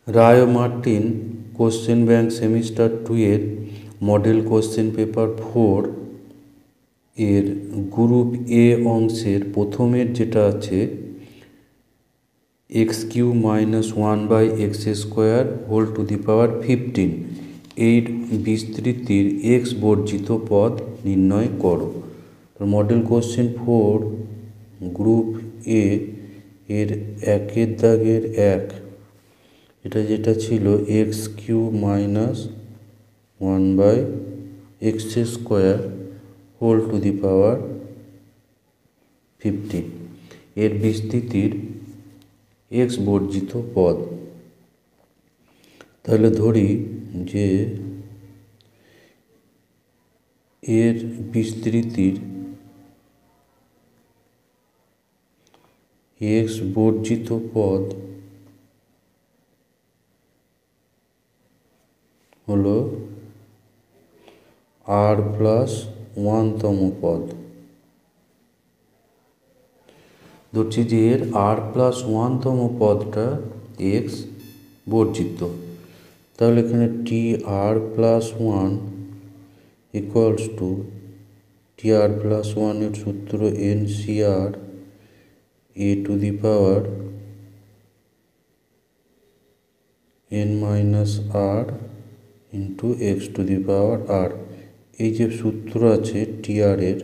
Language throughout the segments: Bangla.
রায় ও মার্টিন কোশ্চেন ব্যাংক সেমিস্টার 2 এর মডেল কোশ্চেন পেপার 4 এর গ্রুপ এ অংশের প্রথমের যেটা আছে x³ - 1/x² এর বিস্তৃতির x বর্জিত পদ নির্ণয় করো। মডেল কোশ্চেন 4 গ্রুপ এ এর একের দাগের 1, এটা যেটা ছিল x³ - 1/x² এর বিস্তৃতির x বর্জিত পদ। তাহলে ধরি যে এর বিস্তৃতির x বর্জিত পদ হলো r+1তম পদ। ধরছি যে এর r+1তম পদটা x বর্জিত। তাহলে এখানে tr+1 ইকুয়ালস টু tr+1 এর সূত্র NCr a⁻n−r ইন্টু x⁻r। এই যে সূত্র আছে tr এর,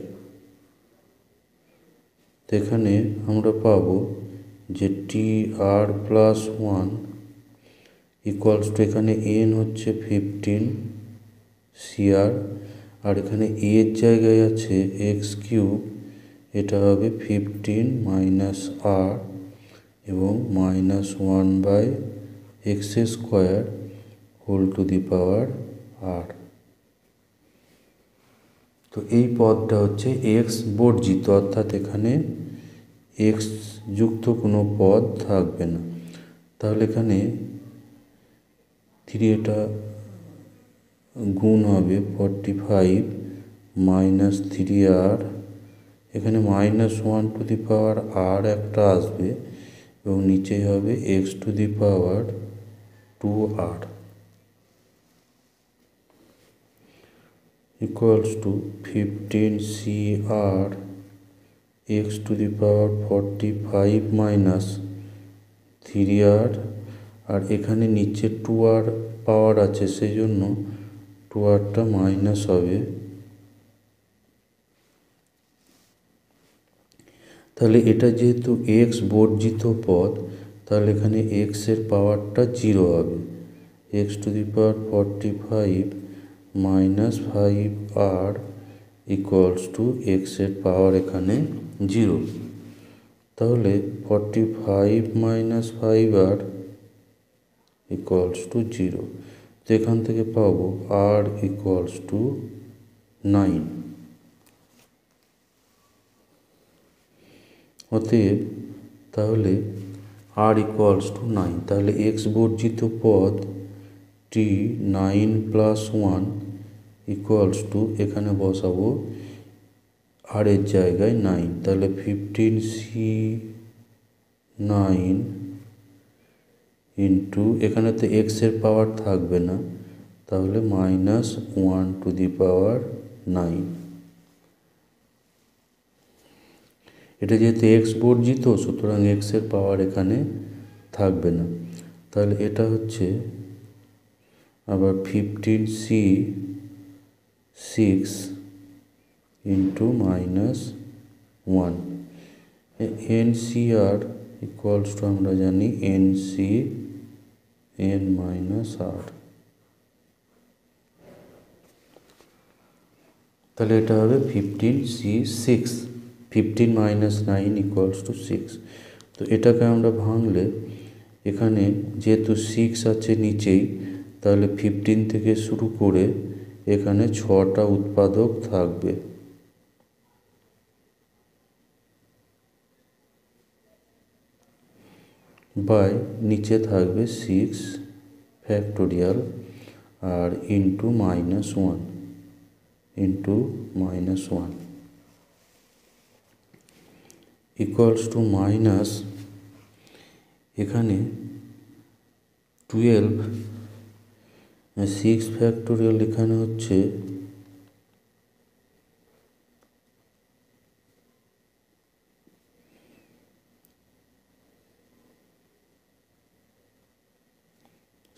এখানে আমরা পাবো যে tr+1 ইকুয়ালস টু, এখানে n হচ্ছে 15 cr, আর এখানে a এর জায়গায় আছে x³, এটা হবে 15 - r এবং -1/x²r। তো এই পদটা হচ্ছে x বর্জিত, অর্থাৎ এখানে x যুক্ত কোনো পদ থাকবে না। তাহলে এখানে 3 এটা গুণ হবে 45 - 3r, এখানে -1/r একটা আসবে এবং নিচে হবে x⁻² equals to 15 cr x⁻45 - 3r, আর এখানে নিচে 2r পাওয়ার আছে, সেই জন্য 2rটা মাইনাস হবে। তাহলে এটা যেহেতু x বর্জিত পদ, তাহলে এখানে x এর পাওয়ারটা 0 হবে। x⁻45 - 5r equals to x এর পাওয়ার এখানে 0। তাহলে 45 - 5r ইকুয়ালস টু 0। তো এখান থেকে পাবো r ইকুয়ালস টু 9। অতএব তাহলে r ইকুয়ালস টু 9। তাহলে x বর্জিত পদ t9+1 ইকুয়ালস টু, এখানে বসাবো r এর জায়গায় 9, তাহলে 15 c9 ইন্টু, এখানে তো x এর পাওয়ার থাকবে না, তাহলে -1/9। এটা যেহেতু x বর্জিত, সুতরাং x এর পাওয়ার এখানে থাকবে না। তাহলে এটা হচ্ছে আবার 15 c6 into -1। NCr equals to, আমরা জানি NCn-r। তাহলে এটা হবে 15 c6, 15 - 9 ইকুয়ালস টু 6। তো এটাকে আমরা ভাঙলে, এখানে যেহেতু 6 আছে নিচেই, তাহলে 15 থেকে শুরু করে এখানে 6টা উৎপাদক থাকবে। বাই নিচে থাকবে 6 ফ্যাক্টোরিয়াল আর ইন্টু -1 ইকুয়ালস টু মাইনাস, এখানে 2 12 6 ফ্যাক্টোরিয়াল এখানে হচ্ছে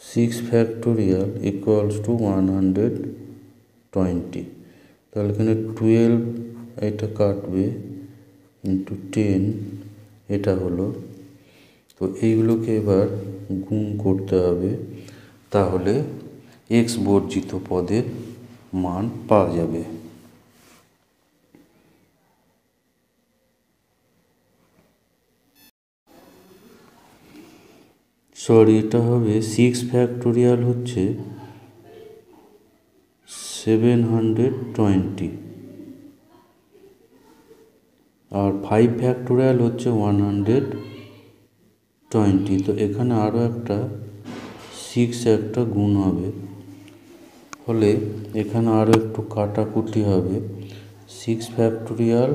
6 ফ্যাক্টোরিয়াল ইকুয়ালস টু 120। তাহলে এখানে 12 এটা কাটবে ইন্টু 10 এটা হলো। তো এইগুলোকে এবার গুণ করতে হবে, তাহলে এক্স বর্জিত পদের মান পাওয়া যাবে। সরি, এটা হবে 6 ফ্যাক্টোরিয়াল হচ্ছে 720 আর 5 ফ্যাক্টোরিয়াল হচ্ছে 120। তো এখানে আরও একটা 6 একটা গুণ হবে, ফলে এখানে আরও একটু কাটাকুটি হবে। 6 ফ্যাক্টোরিয়াল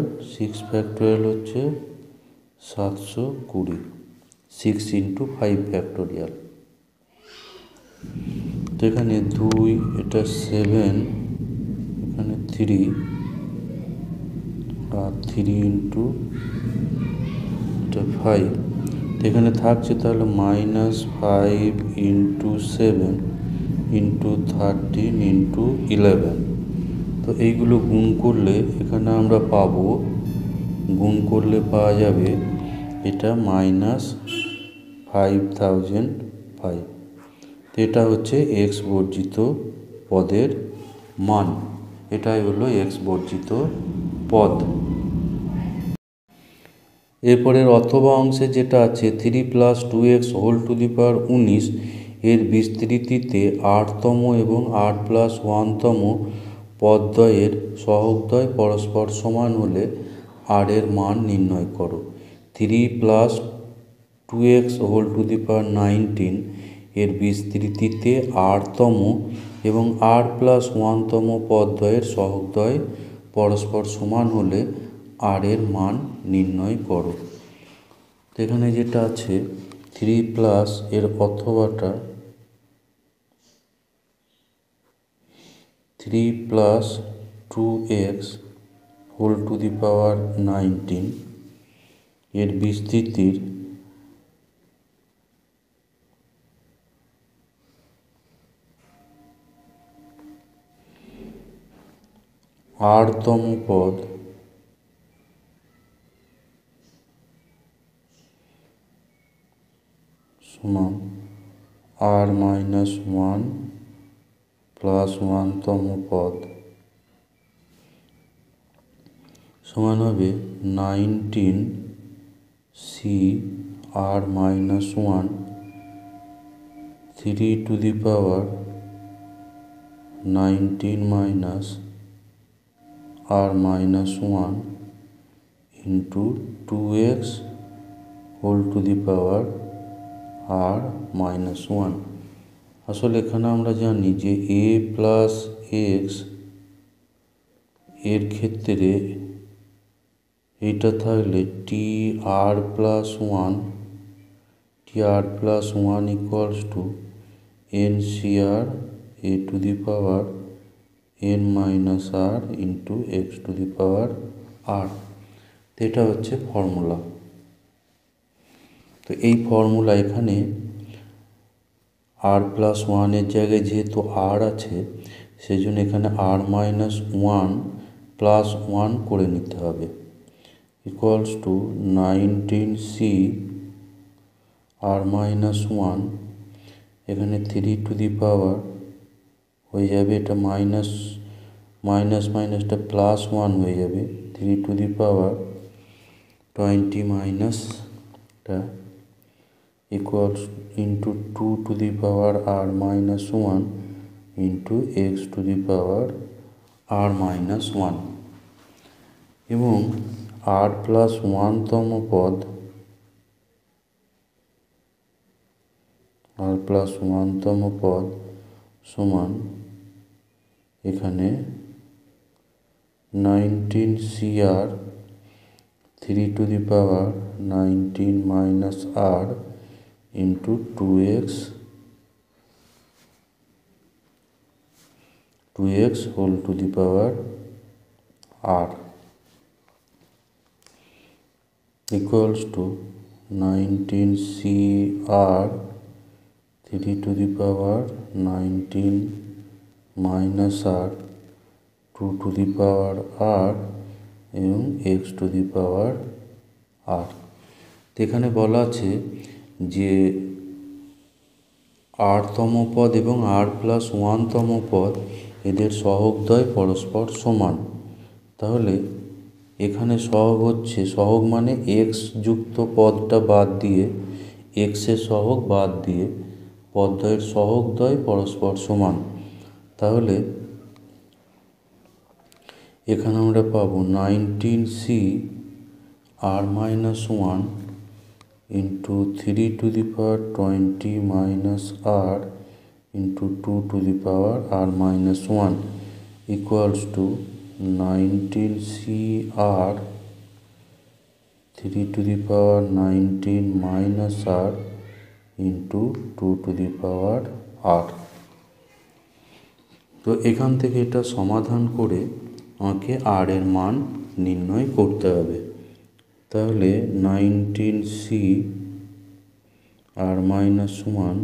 হচ্ছে 720, 6 ইন্টু 5 ফ্যাক্টোরিয়াল। তো এখানে 2, এটা 7, এখানে 3 আর 3 ইন্টু এটা 5। তো এখানে থাকছে তাহলে -5 ইন্টু 7 ইন্টু 13 ইন্টু 11। তো এইগুলো গুণ করলে এখানে আমরা পাবো, গুণ করলে পাওয়া যাবে এটা -5005। তো এটা হচ্ছে এক্স বর্জিত পদের মান। এটাই হলো এক্স বর্জিত পদ। এরপরের অথবা অংশে যেটা আছে 3 + 2x whole to the power 19 এর বিস্তৃতিতে 8তম এবং 8+1তম পদদ্বয়ের সহগদ্বয় পরস্পর সমান হলে আর এর মান নির্ণয় করো। 3 + 2x whole to the power 19 এর বিস্তৃতিতে 8তম এবং 8+1তম পদদ্বয়ের সহগদ্বয় পরস্পর সমান হলে আর এর মান নির্ণয় করো। তো এখানে যেটা আছে 3 এর অথবাটা 3 + 2x whole to the power 19 এর বিস্তৃতির 8তম পদ সমান r-1 + 1তম পদ সমান হবে 19c r-1 3 to the power 19 r-1 into 2x whole to the power r-1। আসলে এখানে আমরা জানি যে a + x এর ক্ষেত্রে এইটা থাকলে tr+1 equals to ncr a two the power n-r into x to the power r। এটা হচ্ছে ফর্মুলা। তো এই ফর্মুলা এখানে r+1 এর জায়গায় যেহেতু r আছে, সেই জন্য এখানে r-1 + 1 করে নিতে হবে, ইকুয়ালস টু 19c r-1, এখানে 3 টু দি পাওয়ার হয়ে যাবে, এটা মাইনাস মাইনাসটা +1 হয়ে যাবে, 3 টু দি পাওয়ার 20 মাইনাসটা equals into 2 to the power r-1 into x to the power r-1 এবং r+1তম পদ সমান এখানে 19cr 3 to the power 19 - r into 2x 2x whole to the power r equals to 19cr 3 to the power 19 minus r 2 to the power r এবং x to the power r। এখানে বলা আছে যে r-তম পদ এবং r+1-তম পদ এদের সহগদ্বয় পরস্পর সমান। তাহলে এখানে সহগ হচ্ছে, সহগ মানে x যুক্ত পদটা বাদ দিয়ে, x এর সহগ বাদ দিয়ে পদদ্বয়ের সহগদ্বয় পরস্পর সমান। তাহলে এখানে আমরা পাবো 19c r-1 into 3 to the power 20 minus r into 2 to the power r-1 equals to 19cr 3 to the power 19 minus r into 2 to the power r। তো এখান থেকে এটা সমাধান করে আমাকে r এর মান নির্ণয় করতে হবে। তাহলে 19c r-1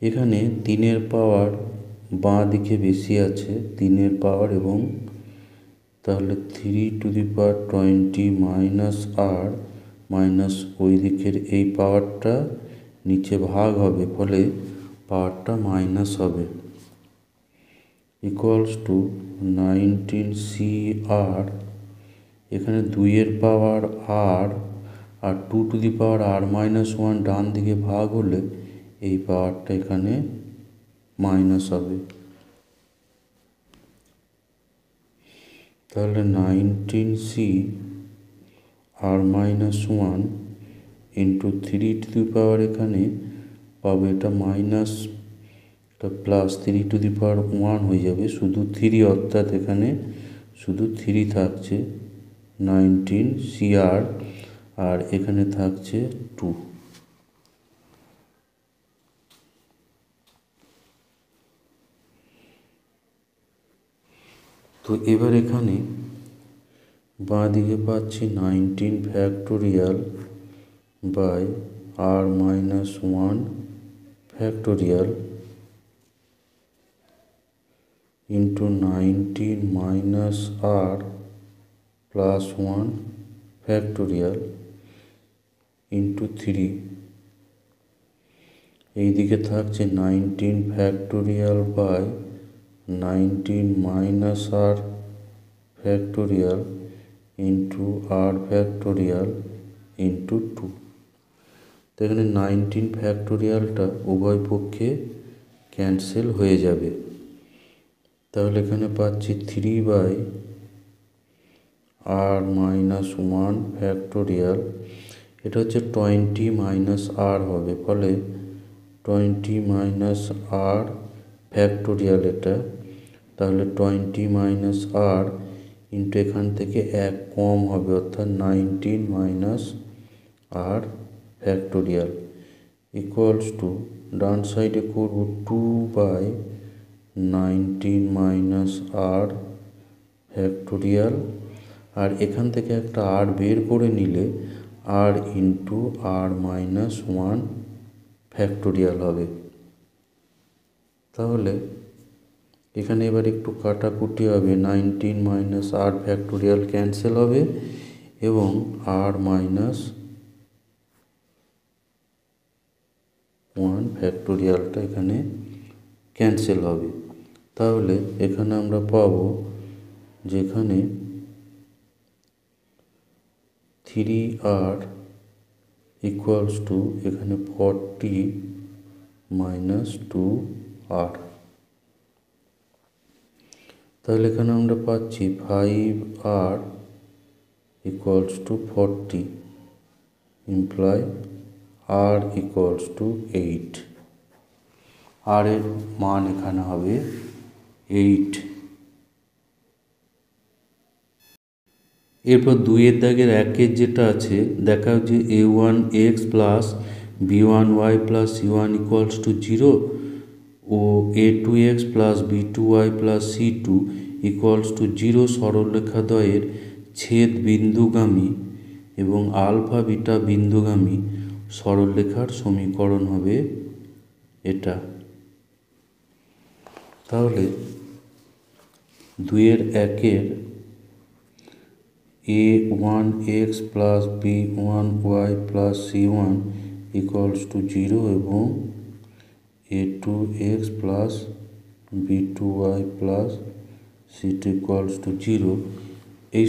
এখানে 3-এর পাওয়ার বাঁ দিকে বেশি আছে, 3-এর পাওয়ার, এবং তাহলে 3 to the power 20 minus r minus ওই দিকের এই পাওয়ারটা নিচে ভাগ হবে, ফলে পাওয়ারটা মাইনাস হবে, ইকুয়ালস টু 19cr এখানে 2-এর পাওয়ার r R 2 to the power r-1 ডান দিকে ভাগ হলে এই পাওয়ারটা এখানে মাইনাস হবে। তাহলে 19c r-1 into 3 to the power এখানে পাবো এটা মাইনাস, এটা প্লাস 3 to the power 1 হয়ে যাবে, শুধু 3, অর্থাৎ এখানে শুধু 3 থাকছে 19cr, আর এখানে থাকছে 2। তো এবার এখানে বাঁ দিকে পাচ্ছি 19 factorial by r-1 factorial into 19 minus r plus 1 factorial into 3, এইদিকে থাকছে 19 factorial by 19 minus r factorial into r factorial into 2। তো এখানে 19 ফ্যাক্টোরিয়ালটা উভয় পক্ষে ক্যান্সেল হয়ে যাবে। তাহলে এখানে পাচ্ছি 3 বাই r-1 ফ্যাক্টোরিয়াল, এটা হচ্ছে 20 মাইনাস r হবে, ফলে 20 মাইনাস r ফ্যাক্টোরিয়াল এটা, তাহলে 20 মাইনাস r ইন্টু এখান থেকে 1 কম হবে, অর্থাৎ 19 minus r factorial equals to, ডান সাইডে করব 2 বাই 19 মাইনাস r ফ্যাক্টোরিয়াল, আর এখান থেকে একটা r বের করে নিলে r ইন্টু r-1 ফ্যাক্টোরিয়াল হবে। তাহলে এখানে এবার একটু কাটাকুটি হবে, 19 মাইনাস r ফ্যাক্টোরিয়াল ক্যান্সেল হবে এবং r-1 ফ্যাক্টোরিয়ালটা এখানে ক্যান্সেল হবে। তাহলে এখানে আমরা পাবো যেখানে 3r ইকুয়ালস টু এখানে 40 মাইনাস 2r। তাহলে এখানে আমরা পাচ্ছি 5r equals to 40 imply r equals to 8। r এর মান এখানে হবে 8। এরপর 2-এর দাগের 1-এর যেটা আছে দেখাও যে a1x plus b1y plus c1 equals to 0। ও a2x plus b2y plus c2 equals to 0 সরলরেখাদ্বয়ের ছেদ বিন্দুগামী এবং আলফা বিটা বিন্দুগামী সরলরেখার সমীকরণ হবে এটা। তাহলে 2-1 a1x plus b1y plus c1 equals to 0 এবং a2x plus b2y plus c2 equals to 0 এই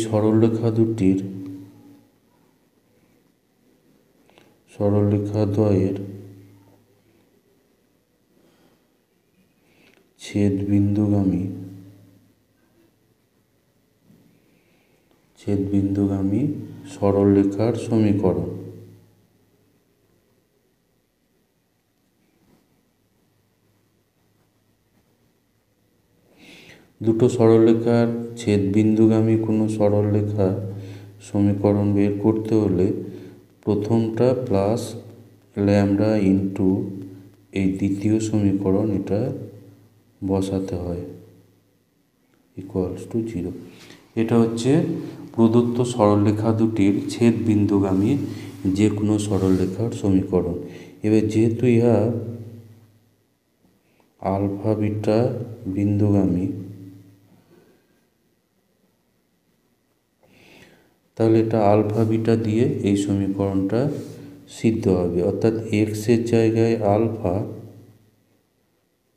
সরলরেখাদ্বয়ের ছেদ বিন্দুগামী সরলরেখার সমীকরণ। দুটো সরলরেখার ছেদ বিন্দুগামী কোনো সরলরেখার সমীকরণ বের করতে হলে প্রথমটা প্লাস ল্যামডা ইন্টু এই দ্বিতীয় সমীকরণ এটা বসাতে হয় ইকুয়ালস টু 0। এটা হচ্ছে প্রদত্ত সরলরেখা দুটির ছেদ বিন্দুগামী যে কোনো সরলরেখার সমীকরণ। এবার যেহেতু ইহা আলফা বিটা বিন্দুগামী, তাহলে এটা আলফা বিটা দিয়ে এই সমীকরণটা সিদ্ধ হবে, অর্থাৎ এক্স এর জায়গায় আলফা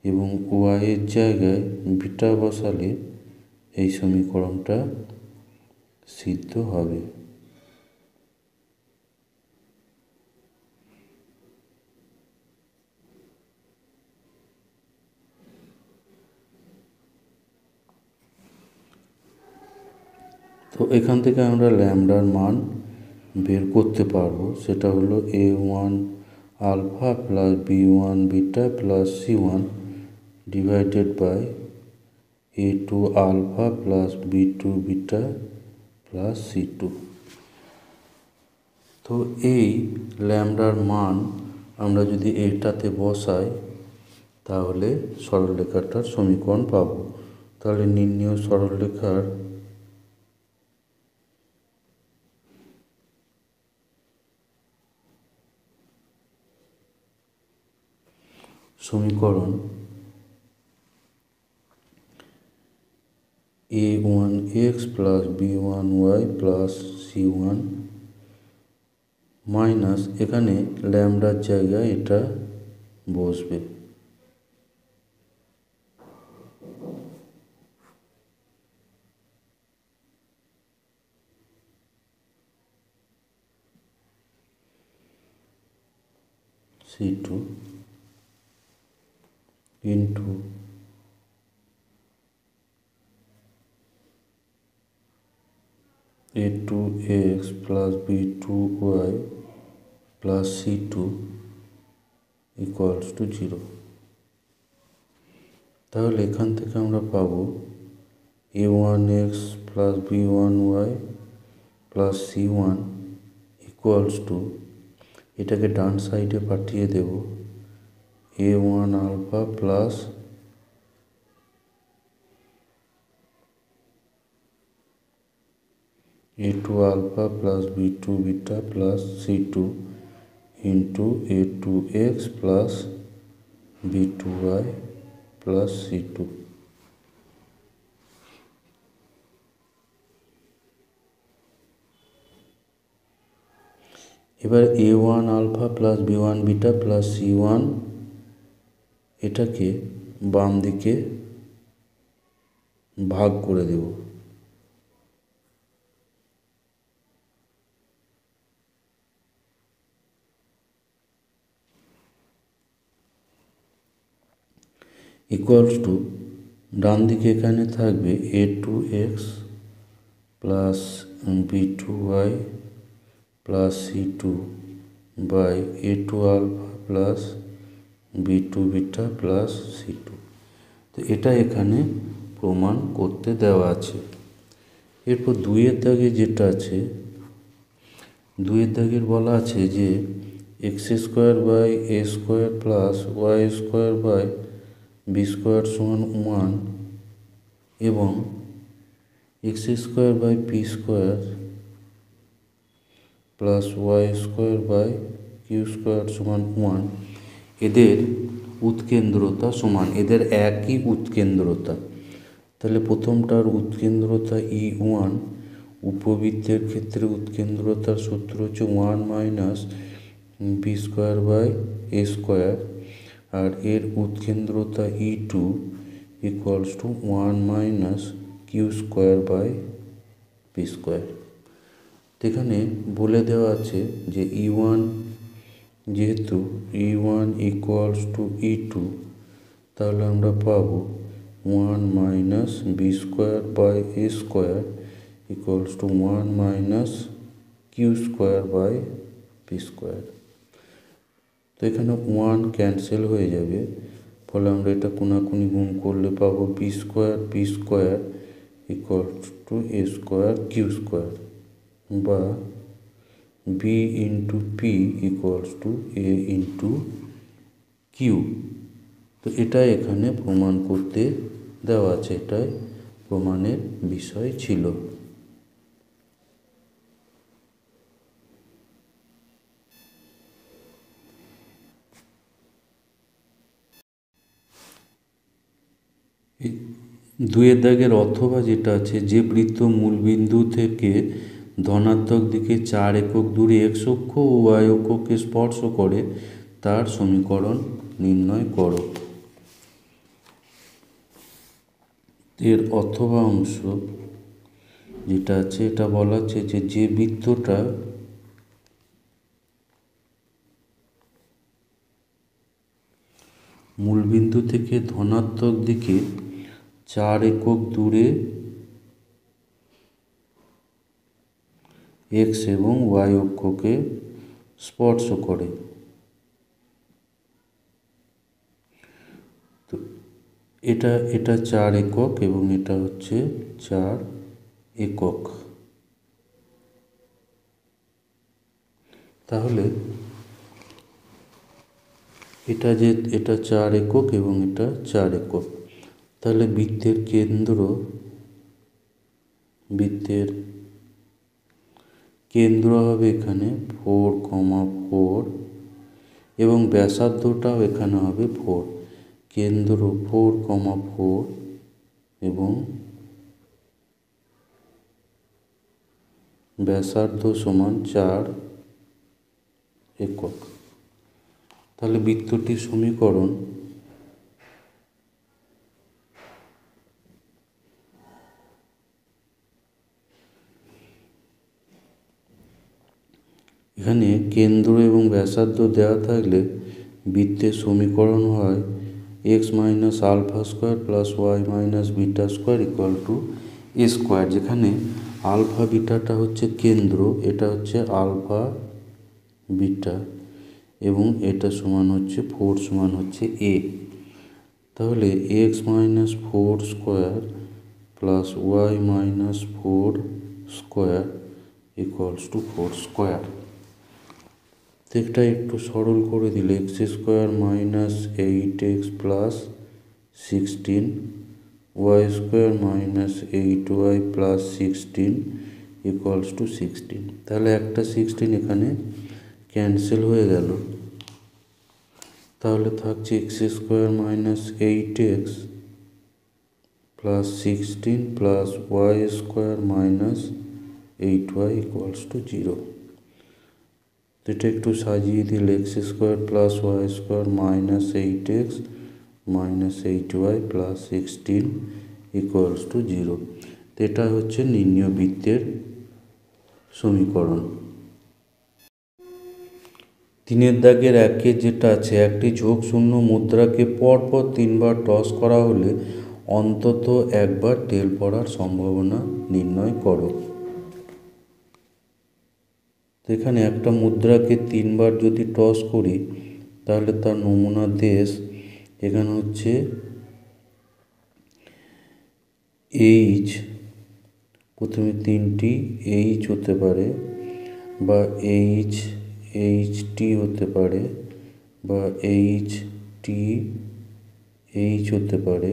এবং ওয়াই এর জায়গায় বিটা বসালে এই সমীকরণটা সিদ্ধ হবে। তো এখান থেকে আমরা ল্যামডার মান বের করতে পারবো, সেটা হলো a1 alpha plus b1 beta plus c1 divided by a2 alpha plus b2 beta plus c2। তো এই ল্যামডার মান আমরা যদি এটাতে বসাই তাহলে সরলরেখাটার সমীকরণ পাবো। তাহলে নির্ণেয় সরলরেখার সমীকরণ a1x plus b1y plus c1 minus এখানে ল্যামডার জায়গায় এটা বসবে, c2 into a2x plus b2y plus c2 equals to 0। তাহলে এখান থেকে আমরা পাবো a1x plus b1y plus c1 equals to, এটাকে ডান সাইডে পাঠিয়ে দেব, a1 alpha plus a2 alpha plus b2 beta plus c2 into a2x plus b2y plus c2। এবার a1 alpha plus b1 beta plus c1 এটাকে বাম দিকে ভাগ করে দেব, ইকুয়ালস টু ডান দিকে এখানে থাকবে a2x plus b2y plus c2 by a2 alpha plus b2 beta plus c2। তো এটা এখানে প্রমাণ করতে দেওয়া আছে। এরপর 2-এর দাগে যেটা আছে, 2-এর দাগের বলা আছে যে x square by a square plus y square by b square সমান 1 এবং x square by P square plus y square by q square সমান 1, এদের উৎকেন্দ্রতা সমান, এদের একই উৎকেন্দ্রতা। তাহলে প্রথমটার উৎকেন্দ্রতা E1, উপবৃত্তের ক্ষেত্রে উৎকেন্দ্রতার সূত্র হচ্ছে 1 minus B square by A square, আর এর উৎকেন্দ্রতা E2 equals to 1 minus Q square by P square. এখানে বলে দেওয়া আছে যে E1, যেহেতু E1 ইকুয়ালস টু E2, তাহলে আমরা পাবো 1 minus B square by A square equals to 1 minus Q square by P square. তো এখানে 1 ক্যান্সেল হয়ে যাবে, ফলে আমরা এটা কোনাকুনি গুণ করলে পাবো B square P square equals to A square Q square, বা B into P equals to A into Q. তো এটা এখানে প্রমাণ করতে দেওয়া আছে, এটাই প্রমাণের বিষয় ছিল। দুয়ের দাগের অথবা যেটা আছে, যে বৃত্ত মূলবিন্দু থেকে ধনাত্মক দিকে 4 একক দূরে এক্স অক্ষ ও ওয়াই অক্ষকে স্পর্শ করে তার সমীকরণ নির্ণয় করো। এর অথবা অংশ যেটা আছে, এটা বলা আছে যে বৃত্তটা মূলবিন্দু থেকে ধনাত্মক দিকে 4 একক দূরে এক্স এবং ওয়াই অক্ষকে স্পর্শ করে। তো এটা 4 একক এবং এটা হচ্ছে 4 একক। তাহলে এটা 4 একক এবং এটা 4 একক। তাহলে বৃত্তের কেন্দ্র হবে এখানে 4,4 এবং ব্যাসার্ধটাও এখানে হবে 4। কেন্দ্র 4,4 এবং ব্যাসার্ধ সমান 4 একক। তাহলে বৃত্তটির সমীকরণ এখানে কেন্দ্র এবং ব্যাসার্ধ দেওয়া থাকলে বৃত্তের সমীকরণ হয় x minus alpha square plus y minus beta square equal to A square, যেখানে আলফা বিটাটা হচ্ছে কেন্দ্র, এটা হচ্ছে আলফা বিটা এবং এটা সমান হচ্ছে 4 সমান হচ্ছে এ। তাহলে x minus 4 square plus y minus 4 square equals to 4 square. এটা একটু সরল করে দিলে x square minus 8x plus 16 y square minus 8y plus 16 equals to 16। তাহলে একটা 16 এখানে ক্যান্সেল হয়ে গেল, তাহলে থাকছে x square minus 8x plus 16 plus y square minus 8y equals to 0। এটা একটু সাজিয়ে দিলে x square plus y square minus 8x minus 8y plus 16 equals to 0। এটা হচ্ছে নির্ণীয় বৃত্তের সমীকরণ। 3 দাগের 1 যেটা আছে, একটি ঝোঁক শূন্য মুদ্রাকে পরপর 3 বার টস করা হলে অন্তত একবার টেল পড়ার সম্ভাবনা নির্ণয় করো। এখানে একটা মুদ্রাকে 3 বার যদি টস করি তাহলে তার নমুনা দেশ এখানে হচ্ছে এইচ, প্রথমে 3টি এইচ হতে পারে বা এইচ টি হতে পারে বা এইচ টি এইচ হতে পারে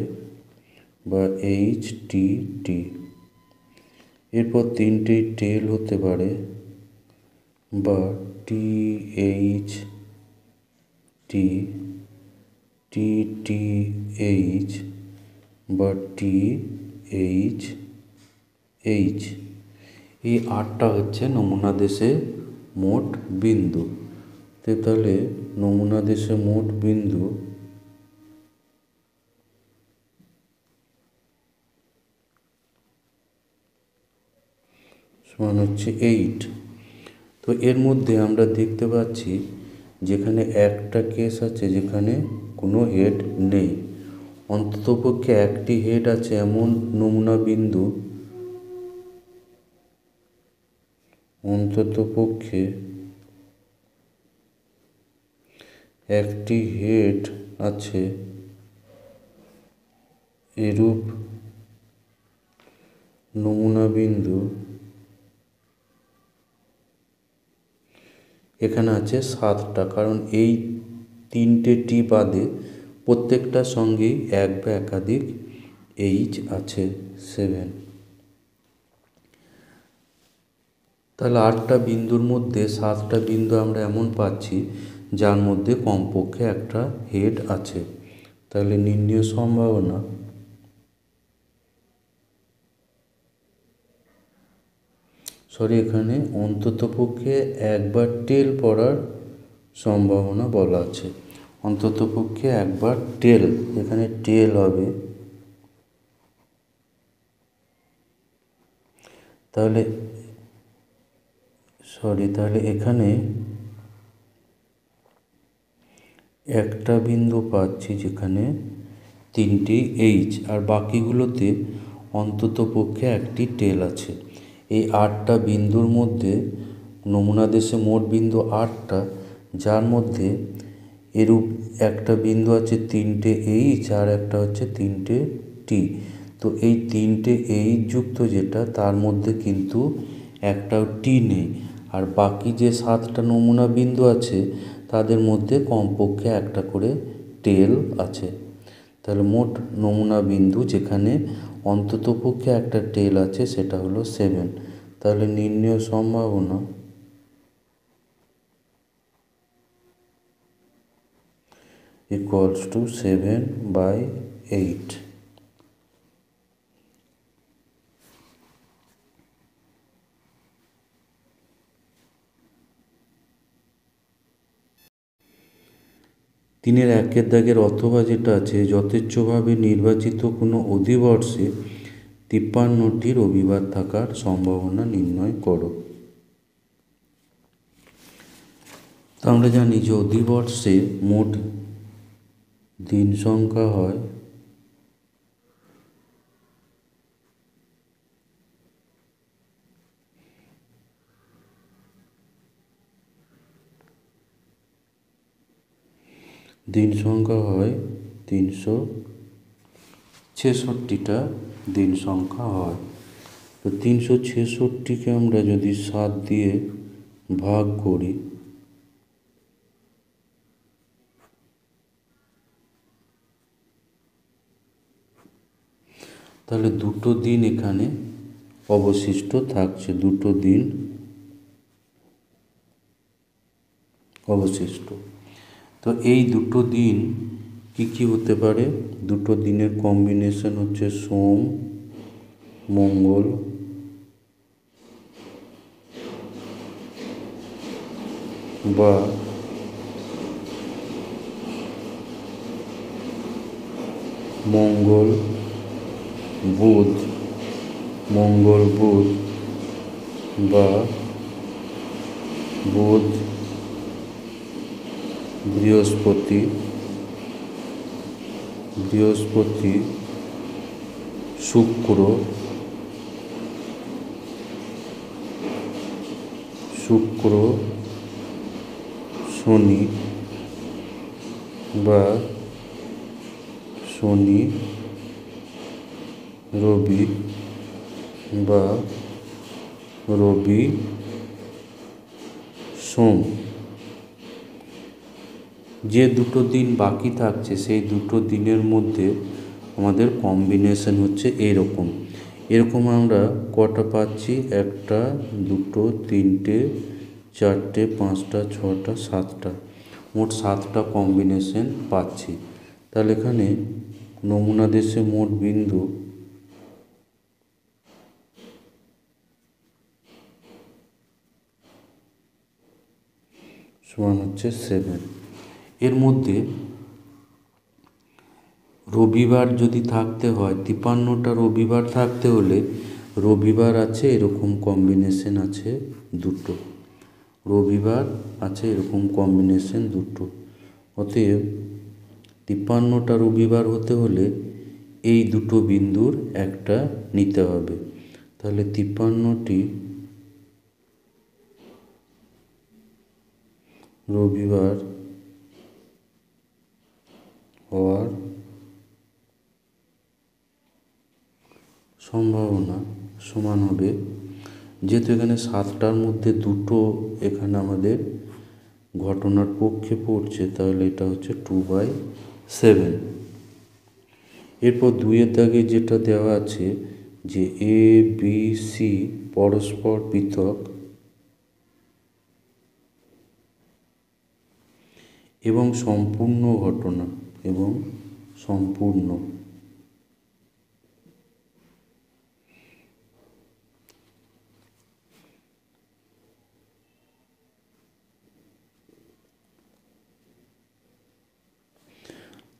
বা HTT। এরপর তিনটেই টেল হতে পারে বা THT, TTH বা THH। এই 8টা হচ্ছে নমুনা দেশে মোট বিন্দু। তাহলে নমুনা দেশে মোট বিন্দু সমান হচ্ছে 8। তো এর মধ্যে আমরা দেখতে পাচ্ছি যেখানে একটা কেস আছে যেখানে কোনো হেড নেই, অন্ততপক্ষে একটি হেড আছে এমন নমুনা বিন্দু, অন্ততপক্ষে একটি হেড আছে এরূপ নমুনা বিন্দু এখানে আছে 7টা, কারণ এই 3টে টি বাদে প্রত্যেকটার সঙ্গেই এক বা একাধিক এইচ আছে 7। তাহলে 8টা বিন্দুর মধ্যে 7টা বিন্দু আমরা এমন পাচ্ছি যার মধ্যে কমপক্ষে একটা হেড আছে। তাহলে নির্ণীয় সম্ভাবনা এখানে অন্ততপক্ষে একবার টেল পড়ার সম্ভাবনা বলা আছে। অন্ততপক্ষে একবার টেল, এখানে টেল হবে। তাহলে এখানে একটা বিন্দু পাচ্ছি যেখানে 3টি এইচ, আর বাকিগুলোতে অন্ততপক্ষে একটি টেল আছে। এই 8টা বিন্দুর মধ্যে নমুনা দেশে মোট বিন্দু 8টা, যার মধ্যে এরূপ একটা বিন্দু আছে 3টে এইচ আর একটা হচ্ছে 3টে টি। তো এই 3টে এইচ যুক্ত যেটা, তার মধ্যে কিন্তু একটাও টি নেই, আর বাকি যে 7টা নমুনা বিন্দু আছে তাদের মধ্যে কমপক্ষে একটা করে টেল আছে। তাহলে মোট নমুনা বিন্দু যেখানে অন্ততপক্ষে একটা টেল আছে সেটা হলো 7। তাহলে নির্ণীয় সম্ভাবনা = 7/8। তিনের 1 দাগের অথবা যেটা আছে, যথেচ্ছভাবে নির্বাচিত কোনো অধিবর্ষে 53টির রবিবার থাকার সম্ভাবনা নির্ণয় করো। তো আমরা জানি যে অধিবর্ষে মোট দিন সংখ্যা হয় দিন সংখ্যা হয় 366টা দিন সংখ্যা হয়। তো 366কে আমরা যদি 7 দিয়ে ভাগ করি তাহলে 2টো দিন এখানে অবশিষ্ট থাকছে, 2টো দিন অবশিষ্ট। তো এই 2টো দিন কি কি হতে পারে? 2টো দিনের কম্বিনেশন হচ্ছে সোম, মঙ্গল বা মঙ্গল বুধ বা বুধ বৃহস্পতি শুক্র শনি বা শনি রবি বা রবি সোম যে দুটো দিন বাকি থাকছে সেই দুটো দিনের মধ্যে আমাদের কম্বিনেশন হচ্ছে এরকম এরকম আমরা কটা পাচ্ছি, একটা, দুটো, তিনটে, চারটে, পাঁচটা, ছটা, সাতটা, মোট 7টা কম্বিনেশন পাচ্ছি। তাহলে এখানে নমুনা দেশে মোট বিন্দু সমান হচ্ছে 7। এর মধ্যে রবিবার যদি থাকতে হয়, 53টা রবিবার থাকতে হলে রবিবার আছে এরকম কম্বিনেশন আছে দুটো, রবিবার আছে এরকম কম্বিনেশন দুটো। অতএব 53টা রবিবার হতে হলে এই দুটো বিন্দুর একটা নিতে হবে। তাহলে 53টি রবিবার হওয়ার সম্ভাবনা সমান হবে, যেহেতু এখানে 7টার মধ্যে দুটো এখানে আমাদের ঘটনার পক্ষে পড়ছে, তাহলে এটা হচ্ছে 2/7। এরপর 2-এর দাগে যেটা দেওয়া আছে যে এ বি সি পরস্পর পৃথক এবং সম্পূর্ণ ঘটনা এবং সম্পূর্ণ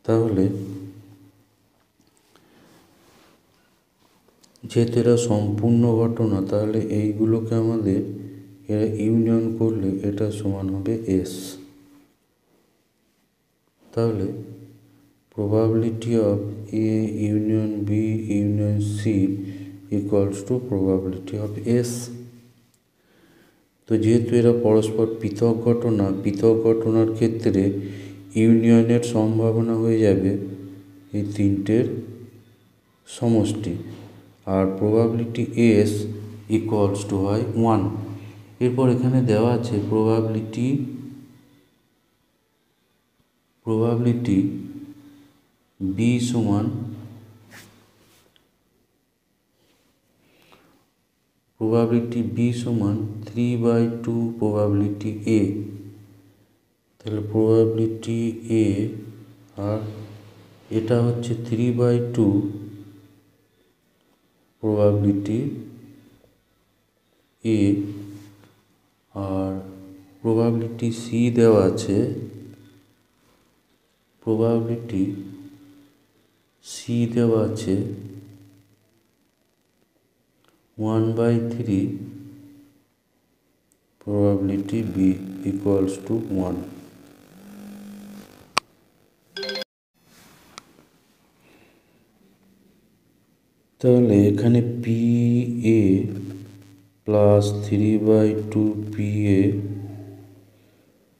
তাহলে যেহেতু এরা সম্পূর্ণ ঘটনা, তাহলে এইগুলোকে আমাদের এরা ইউনিয়ন করলে এটা সমান হবে এস। তাহলে probability of A union B union C equals to probability of S। তো যেহেতু এরা পরস্পর পৃথক ঘটনা, পৃথক ঘটনার ক্ষেত্রে ইউনিয়নের সম্ভাবনা হয়ে যাবে এই তিনটের সমষ্টি, আর probability S equals to হয় 1। এরপর এখানে দেওয়া আছে probability B সমান probability B সমান 3/2 probability A। তাহলে probability A আর এটা হচ্ছে 3/2 probability A, R probability C দেওয়া আছে, probability C দেওয়া আছে 1/3 probability B equals to 1। তাহলে এখানে PA প্লাস 3/2 PA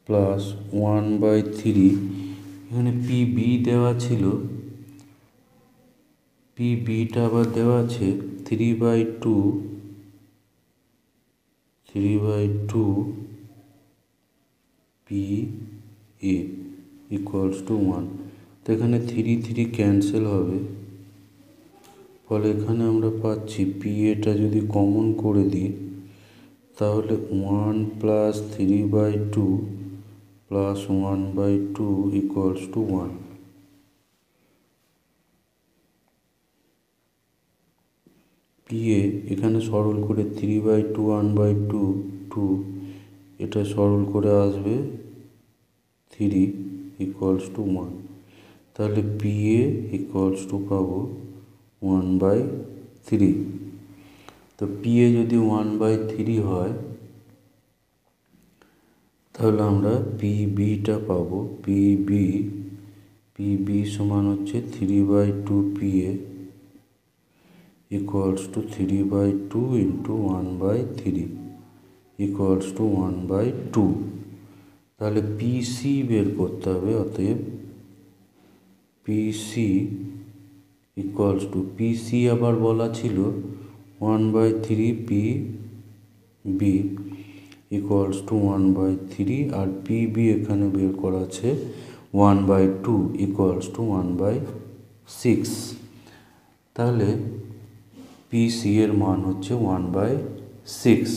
প্লাস 1/3, এখানে PB দেওয়া ছিল, PBটা আবার দেওয়া আছে 3/2 PA equals to 1। তো এখানে 3 ক্যান্সেল হবে, ফলে এখানে আমরা পাচ্ছি PAটা যদি কমন করে দিই তাহলে 1 plus 3/2 plus 1/2 equals to 1। PA এখানে সরল করে 3/2 1/2 2, এটা সরল করে আসবে 3 ইকুয়ালস টু 1। তাহলে PA ইকুয়ালস টু পাবো 1/3। তো PA যদি 1/3 হয় তাহলে আমরা PBটা পাবো, PB সমান হচ্ছে 3/2 PA equals to 3/2 into 1/3 equals to 1/2। তাহলে PC বের করতে হবে, অতএব PC equals to PC আবার বলা ছিল 1/3 PB equals to 1/3, R PB এখানে বের করা আছে 1/2 ইকুয়ালস টু 1/6। তাহলে পিসি এর মান হচ্ছে 1/6।